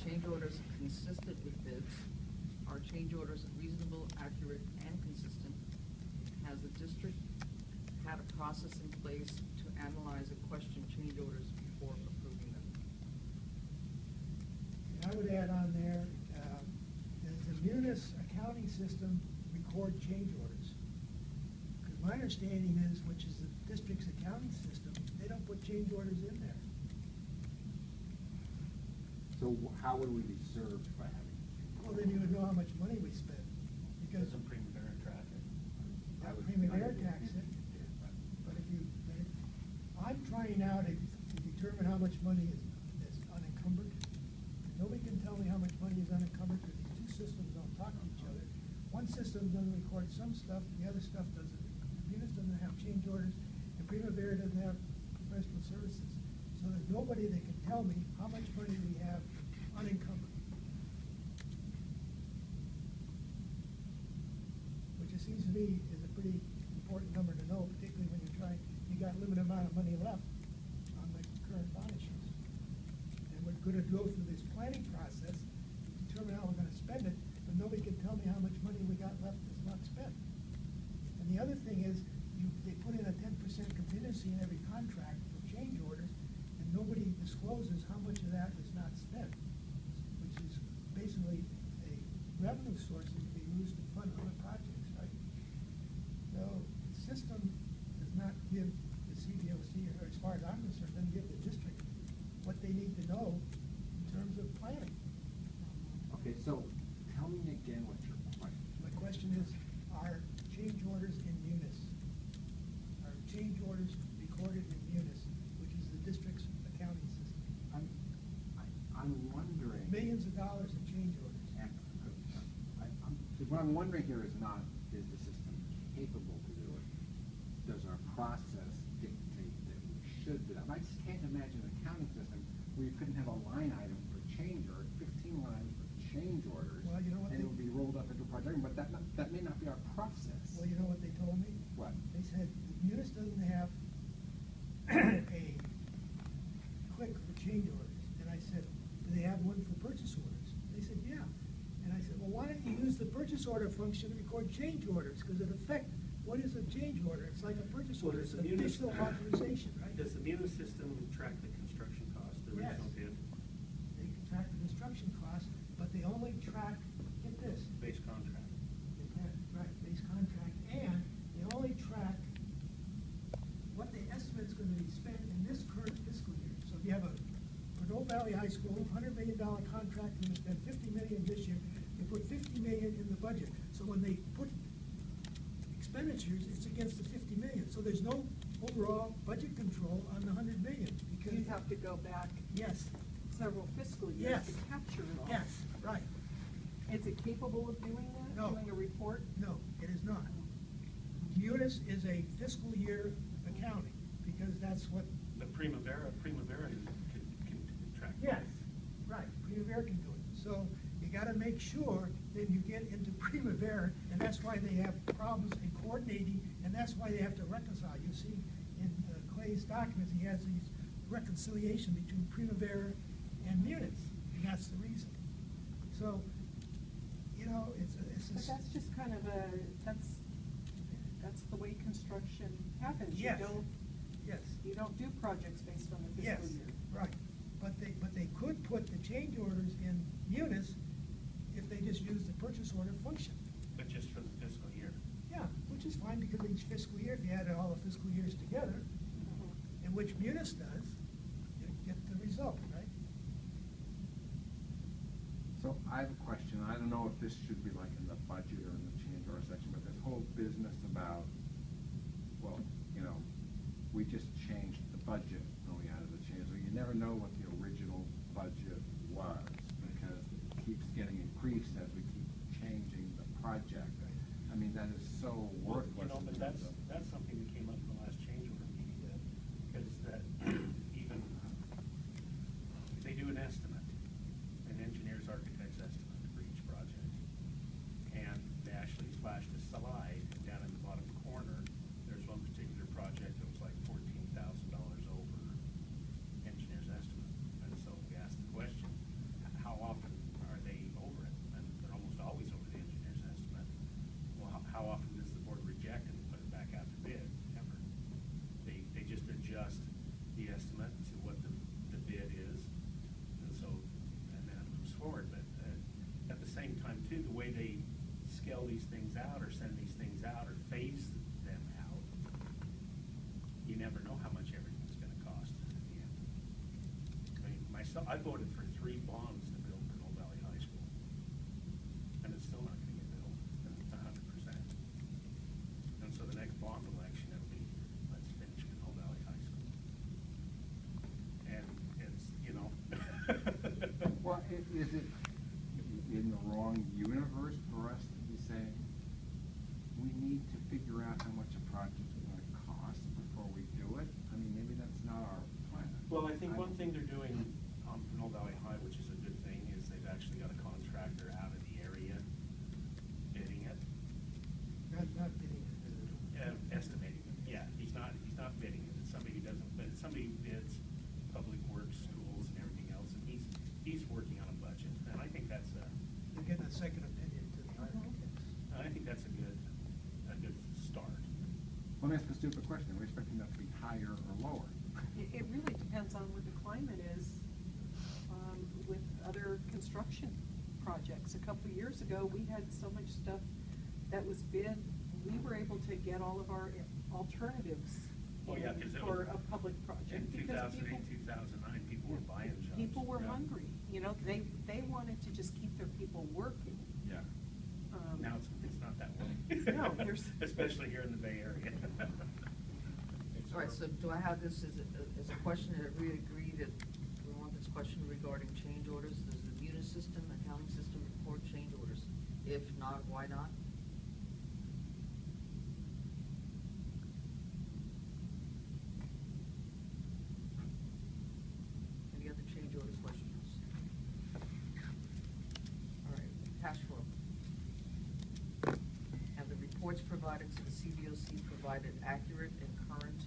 change orders consistent with bids? Are change orders reasonable, accurate, and consistent? Has the district had a process in place to analyze and question change orders before approving them? And I would add on there, does the munis accounting system record change orders? Because my understanding is, which is the district's accounting system, they don't put change orders in there. So how would we be served by having? Well, then you would know how much money we spent, because Doesn't Primavera track it? that Primavera tax it. But if you, I'm trying now to determine how much money is unencumbered. Nobody can tell me how much money is unencumbered because these two systems don't talk to each other. One system doesn't record some stuff, the other stuff doesn't. Munis doesn't have change orders, and Primavera doesn't have professional services. So there's nobody that can tell me how much money we have unencumbered. Which it seems to me is a pretty important number to know, particularly when you got a limited amount of money left on the current bond issues. And we're gonna go through this planning process to determine how we're gonna spend it, but nobody can tell me how much money we got left that's not spent. And the other thing is, they put in a 10% contingency in every contract for change orders, and nobody discloses how much of that is not spent, which is basically a revenue source that can be used to fund other projects, right? So the system does not give the CBOC, or as far as I'm concerned, doesn't give the district what they need to know in terms of planning. Okay, so tell me again what your question is. My question is, are change orders in munis? Are change orders recorded in munis, which is the district's accounting system? I'm wondering. Millions of dollars in change orders. What I'm wondering here is not, is the system capable to do it? Does our process dictate that we should do that? I just can't imagine an accounting system where you couldn't have a line item for change order, 15 lines for change orders, Well, you know what and it would be rolled up into a project, but that may not be our process. Well, you know what they told me? What? They said, the munis doesn't have a click for change orders. And I said, do they have one for purchase orders? They said, yeah. And I said, well, why don't you use the purchase order function to record change orders? Because in effect, what is a change order? It's like a purchase order, it's an official authorization, right? Does the munis system track the construction cost, the Yes. original bid? They can track the construction costs, but they only track, get this, Base contract. right, base contract, and they only track what the estimate's gonna be spent in this current fiscal year. So if you have a Perdue Valley High School, $100 million contract, and you spend $50 million this year, you put $50 million in the budget. So when they put expenditures, it's against the $50 million. So there's no overall budget control on the $100 million, because. You have to go back Yes, several fiscal years Yes. to capture it all. yes, right. Is it capable of doing that? No. Doing a report? No, it is not. Munis is a fiscal year accounting, because that's what. But Primavera can track. Yes, right, Primavera can do it. So you gotta make sure that you get into Primavera, and that's why they have problems in coordinating, and that's why they have to reconcile. You see, in Clay's documents, he has these reconciliation between Primavera and Munis, and that's the reason. So, you know, it's But that's just kind of that's the way construction happens. Yes. You don't do projects based on the Yes, fiscal year. right. But they could put the change orders in Munis if they just use the purchase order function. But just for the fiscal year. Yeah, which is fine, because each fiscal year, if you add all the fiscal years together, and which Munis does, you get the result, right? So I have a question. I don't know if this should be like in the budget or in the change order section, but this whole business about, well, you know, we just changed the budget going out of the change. So you never know what the original budget was, because it keeps getting increased as we keep changing the project. I mean, that is so worthless. You know, but that's something that came up in the last change order meeting, because that even, if they do an estimate, an engineer's architect's estimate for each project, and they actually flashed a slide down in the bottom corner, there's one particular project that was like $14,000 over engineer's estimate. And so we asked the question, how often too, the way they scale these things out or send these things out or phase them out, you never know how much everything's gonna cost at the end. I mean, myself, I voted for 3 bonds to build Pinole Valley High School, and it's still not gonna get built 100%. And so the next bond election, it'll be, let's finish Pinole Valley High School. And it's, you know. Well, is it in the wrong universe for us to be saying, we need to figure out how much a project's gonna cost before we do it? I mean, maybe that's not our plan. Well, I think one thing they're doing on Pinole Valley High, which is a good thing, is they've actually got a contractor out of the area bidding it. Not bidding it. Estimating it, yeah, he's not bidding it, it's somebody who doesn't, but it's somebody who bids public works, schools, and everything else, and he's working on a budget, and I think that's You're getting a second opinion to the architects. I think that's a good start. Let me ask a stupid question, are we expecting that to be higher or lower? It really depends on what the climate is with other construction projects. A couple of years ago, we had so much stuff that was bid, we were able to get all of our alternatives Oh, yeah, 'cause it for was- a public project. In because 2008, 2009, people were buying jobs. People were Yeah. hungry, you know, they wanted to just keep their people working. Yeah. Now it's not that way. No, there's- Especially here in the Bay Area. All right, so do I have this as a question that we agree that we want this question regarding change orders? Does the munis system, accounting system report change orders? If not, why not? Any other change order questions? All right, cash flow. Have the reports provided to the CBOC provided accurate and current